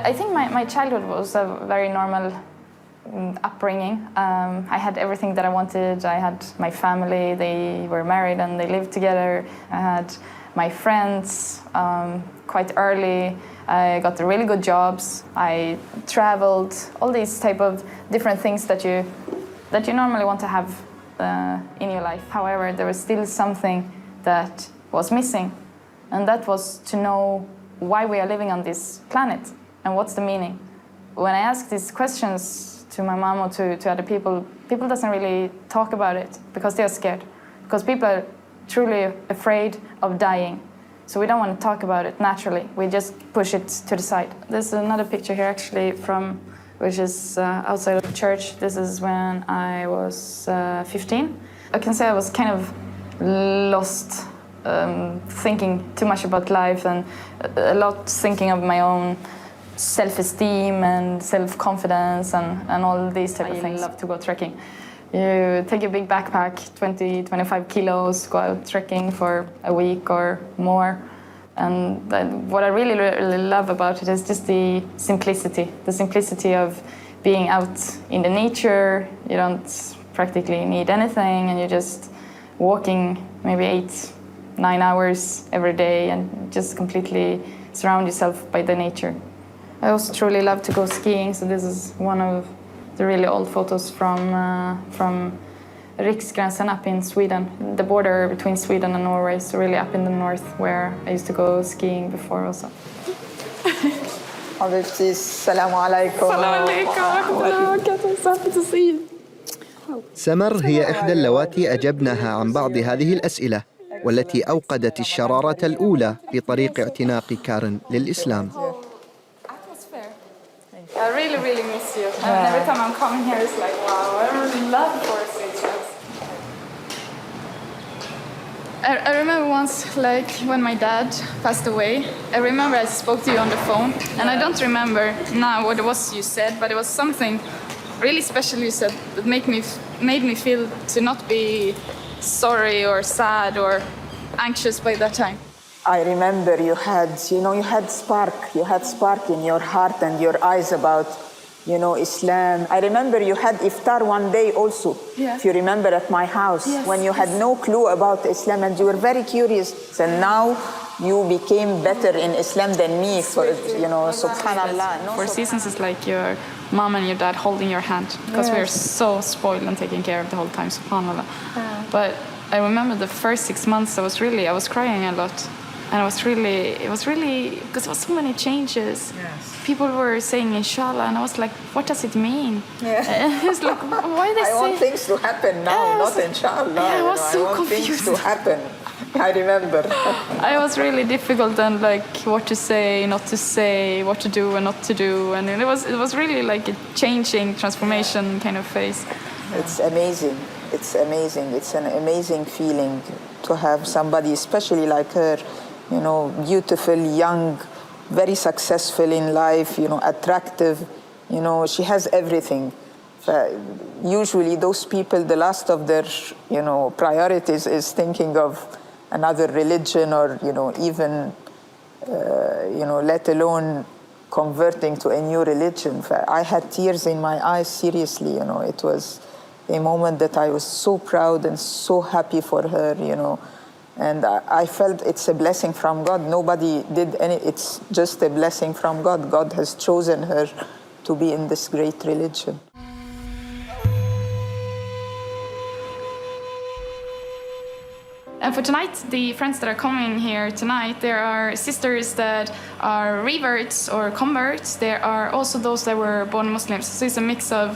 I think my childhood was a very normal upbringing. I had everything that I wanted. I had my family, they were married and they lived together. I had my friends quite early. I got really good jobs. I traveled, all these type of different things that you normally want to have in your life. However, there was still something that was missing, and that was to know why we are living on this planet and what's the meaning. When I ask these questions to my mom or to other people doesn't really talk about it because they are scared. Because people are truly afraid of dying. So we don't want to talk about it naturally. We just push it to the side. There's another picture here actually which is outside of the church. This is when I was 15. I can say I was kind of lost, thinking too much about life and a lot thinking of my own self-esteem and self-confidence and all these type of things. I love to go trekking. You take a big backpack, 20-25 kilos, go out trekking for a week or more. And what I really, really love about it is just the simplicity of being out in the nature. You don't practically need anything and you're just walking maybe 8-9 hours every day and just completely surround yourself by the nature. I also truly love to go skiing, so this is one of the really old photos from Riksgränsen up in Sweden, the border between Sweden and Norway, so really up in the north where I used to go skiing before also. حبيبتي السلام عليكم. السلام عليكم. Happy to see you. سمر هي إحدى اللواتي أجبناها عن بعض هذه الأسئلة والتي أوقدت الشرارة الأولى في طريق اعتناق كارن للإسلام. I really, really miss you. And every time I'm coming here, it's like, wow, I really love Forest Ages. I remember once, like, when my dad passed away, I remember I spoke to you on the phone, and I don't remember now what it was you said, but it was something really special you said that made me feel to not be sorry or sad or anxious by that time. I remember you had spark in your heart and your eyes about, Islam. I remember you had iftar one day also, if you remember, at my house, when you had no clue about Islam and you were very curious. And now you became better in Islam than me, subhanallah. Four Seasons is like your mom and your dad holding your hand, because we are so spoiled and taken care of the whole time, subhanallah. But I remember the first 6 months, I was crying a lot. And it was really, because there was so many changes. Yes. People were saying inshallah, and I was like, what does it mean? Yeah. It was like, why they say? I want things to happen now, not inshallah. Yeah, I was so I want confused. things to happen. I remember. I was really difficult and like what to say, not to say, what to do and not to do, and it was really like a changing transformation kind of phase. It's amazing. It's amazing. It's an amazing feeling to have somebody, especially like her. Beautiful, young, very successful in life, attractive, she has everything. Usually those people, the last of their, priorities is thinking of another religion or, even, let alone converting to a new religion. I had tears in my eyes, seriously, it was a moment that I was so proud and so happy for her, And I felt it's a blessing from God. Nobody did it's just a blessing from God. God has chosen her to be in this great religion. And for tonight, the friends that are coming here tonight, there are sisters that are reverts or converts. There are also those that were born Muslims. So it's a mix of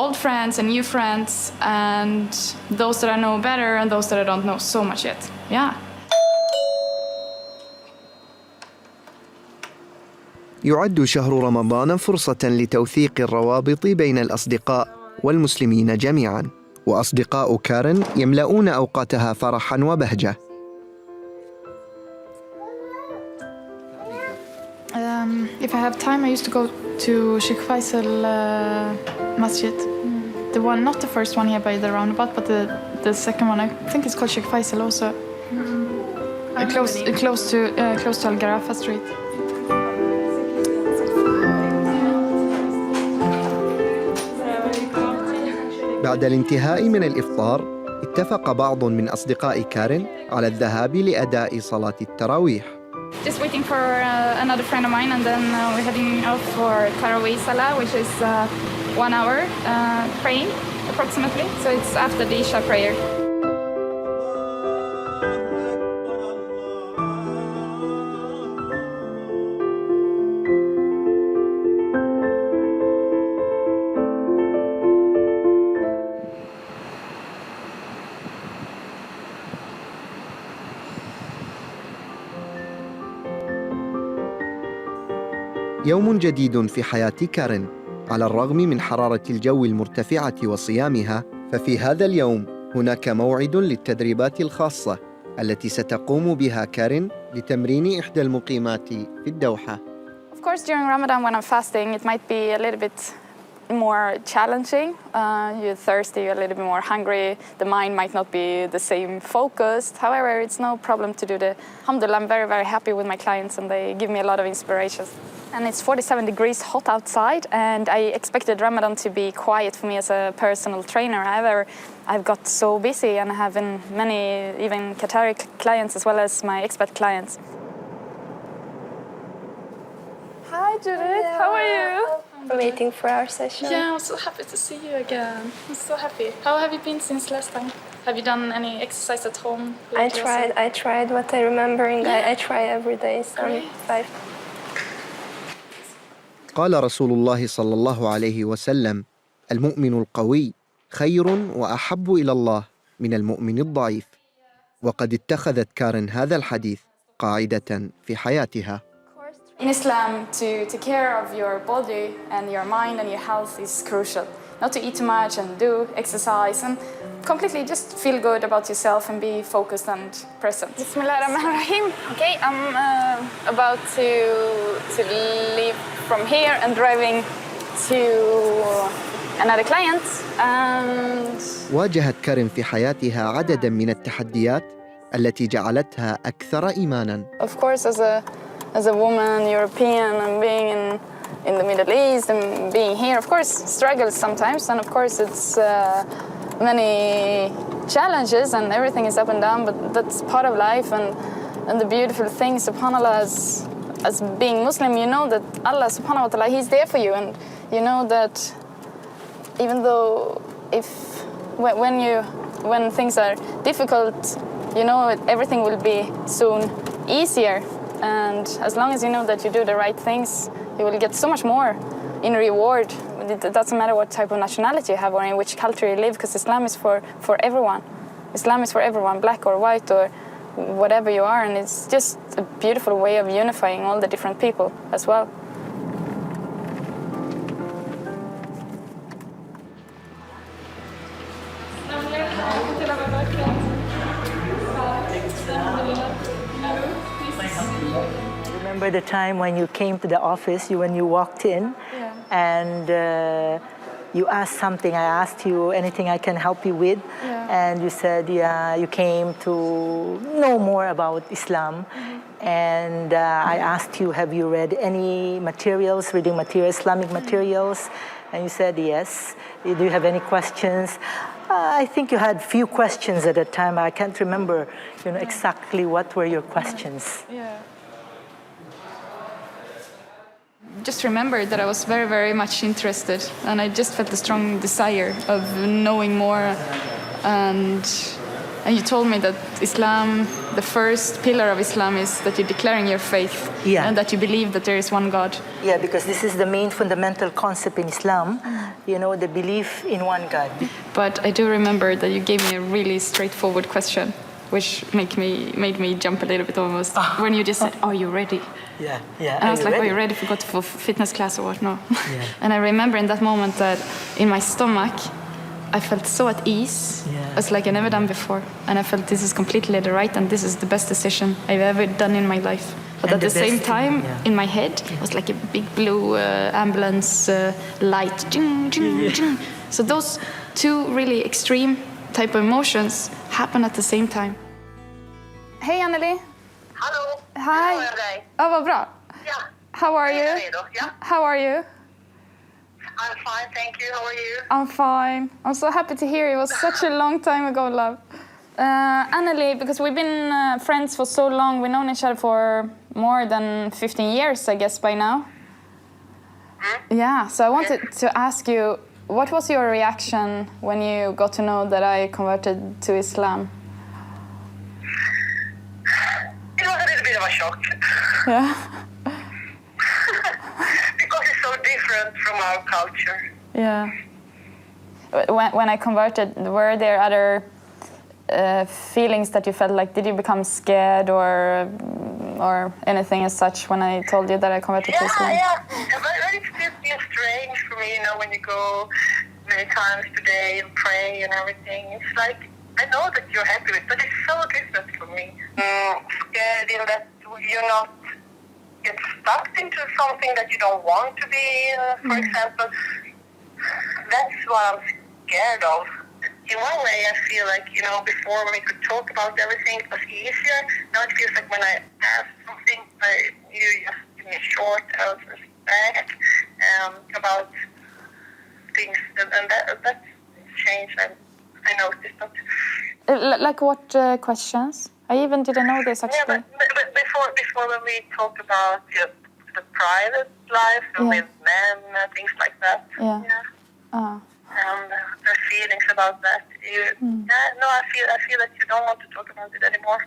old friends and new friends, and those that I know better and those that I don't know so much yet. Yeah. يعد شهر رمضان فرصة لتوثيق الروابط بين الأصدقاء والمسلمين جميعاً، وأصدقاء كارن يملؤون أوقاتها فرحاً وبهجة. If I have time, I used to go to Sheikh Faisal Masjid. The one, not the first one here by the roundabout, but the second one. I think it's called Sheikh Faisal also. Close to Al Garafa Street. بعد الانتهاء من الإفطار اتفق بعض من أصدقاء كارين على الذهاب لأداء صلاة التراويح. Just waiting for another friend of mine, and then we're heading out for Tarawih Salah, which is 1 hour praying approximately. So it's after the Isha prayer. يوم جديد في حياة كارين. على الرغم من حرارة الجو المرتفعة وصيامها، ففي هذا اليوم هناك موعد للتدريبات الخاصة التي ستقوم بها كارين لتمرين إحدى المقيمات في الدوحة. Of course, during Ramadan when I'm fasting, it might be a little bit more challenging. You're thirsty, you're a little bit more hungry. The mind might not be the same focused. However, it's no problem to do the. Alhamdulillah, I'm very, very happy with my clients, and they give me a lot of inspiration. And it's 47 degrees hot outside, and I expected Ramadan to be quiet for me as a personal trainer. However, I've got so busy, and I have many even Qatari clients as well as my expat clients. Hi Judith, how are you? Waiting for our session. Yeah, I'm so happy to see you again. I'm so happy. How have you been since last time? Have you done any exercise at home? I tried what I remembering. I try every day, some 5. قال رسول الله صلى الله عليه وسلم: المؤمن القوي خير وأحب إلى الله من المؤمن الضعيف. وقد اتخذت كارين هذا الحديث قاعدة في حياتها. In Islam, to take care of your body and your mind and your health is crucial. Not to eat too much and do exercise and completely just feel good about yourself and be focused and present. Bismillahirrahmanirrahim. Okay, I'm about to leave from here and driving to another client. And واجهت كارين في حياتها عدداً من التحديات التي جعلتها أكثر إيماناً. Of course, as a woman, European, and being in the Middle East and being here, of course, struggles sometimes, and of course it's many challenges and everything is up and down, but that's part of life, and the beautiful thing, subhanAllah, as being Muslim, you know that Allah subhanahu wa ta'ala, He's there for you, and you know that even though when things are difficult, you know everything will be soon easier. And as long as you know that you do the right things, you will get so much more in reward. It doesn't matter what type of nationality you have or in which culture you live, because Islam is for everyone. Islam is for everyone, black or white or whatever you are, and it's just a beautiful way of unifying all the different people as well. Remember the time when you came to the office, when you walked in, and you asked something. I asked you anything I can help you with, and you said, yeah, you came to know more about Islam. And I asked you, have you read any materials, reading materials, Islamic materials? And you said yes. Do you have any questions? I think you had few questions at that time. I can't remember, exactly what were your questions. Just remembered that I was very, very much interested, and I just felt a strong desire of knowing more. And you told me that Islam, the first pillar of Islam is that you're declaring your faith, and that you believe that there is one God. Yeah, because this is the main fundamental concept in Islam, the belief in one God. But I do remember that you gave me a really straightforward question, which made me jump a little bit almost, when you just said, are you ready? Yeah. And I was like, are you ready for fitness class or what? No. Yeah. And I remember in that moment that in my stomach, I felt so at ease. Yeah. It's like I never done before. And I felt this is completely the right and this is the best decision I've ever done in my life. But and at the same time, in my head, it was like a big blue ambulance light. So those two really extreme type of emotions happen at the same time. Hey Anneli. Hallå! Hi. Hur mår jag dig? Ja, vad bra. Ja. How are you? Ja. How are you? I'm fine, thank you. How are you? I'm fine. I'm so happy to hear. It was such a long time ago, love. Annalie, because we've been friends for so long, we've known each other for more than 15 years, I guess, by now. Yeah, so I wanted to ask you, what was your reaction when you got to know that I converted to Islam? It was a little bit of a shock. Yeah. Because it's so different from our culture. Yeah. When I converted, were there other feelings that you felt like? Did you become scared or anything as such when I told you that I converted to Islam? Yeah. But it's still been strange for me, when you go many times per day and pray and everything. It's like, I know that you're happy with it, but it's so different for me. Scared in that you're not get stuck into something that you don't want to be in, for example. That's what I'm scared of. In one way, I feel like, before when we could talk about everything, it was easier. Now it feels like when I ask something, you just give me short answers back about things, and that's changed. I noticed that. Like what questions? I even didn't know this actually. Yeah, but before when we talk about the private life with men and things like that. Yeah. The feelings about that. I feel that you don't want to talk about it anymore.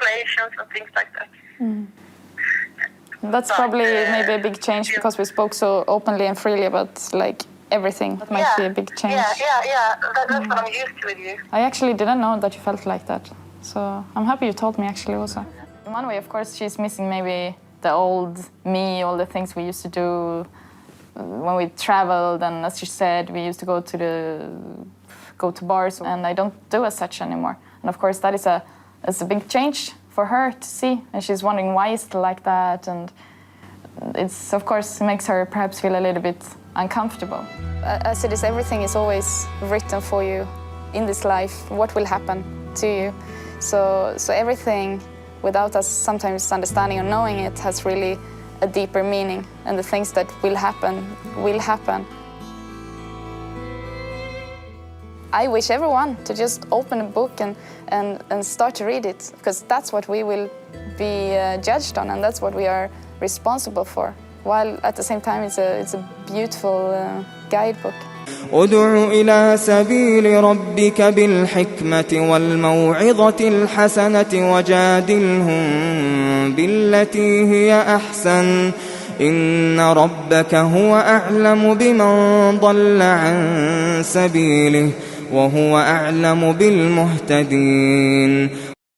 Relations and things like that. That's probably maybe a big change because we spoke so openly and freely about like everything. That might be a big change. Yeah. That's what I'm used to with you. I actually didn't know that you felt like that. So I'm happy you told me actually also. In one way, of course, she's missing maybe the old me, all the things we used to do when we traveled, and as she said, we used to go to bars, and I don't do as such anymore. And of course, that is a big change for her to see, and she's wondering why it's like that, and it's of course makes her perhaps feel a little bit uncomfortable. As it is, everything is always written for you in this life, what will happen to you. So everything, without us sometimes understanding or knowing it, has really a deeper meaning, and the things that will happen will happen. I wish everyone to just open a book and start to read it, because that's what we will be judged on, and that's what we are responsible for, while at the same time it's a beautiful guidebook. ادع إلى سبيل ربك بالحكمة والموعظة الحسنة وجادلهم بالتي هي أحسن إن ربك هو أعلم بمن ضل عن سبيله وهو أعلم بالمهتدين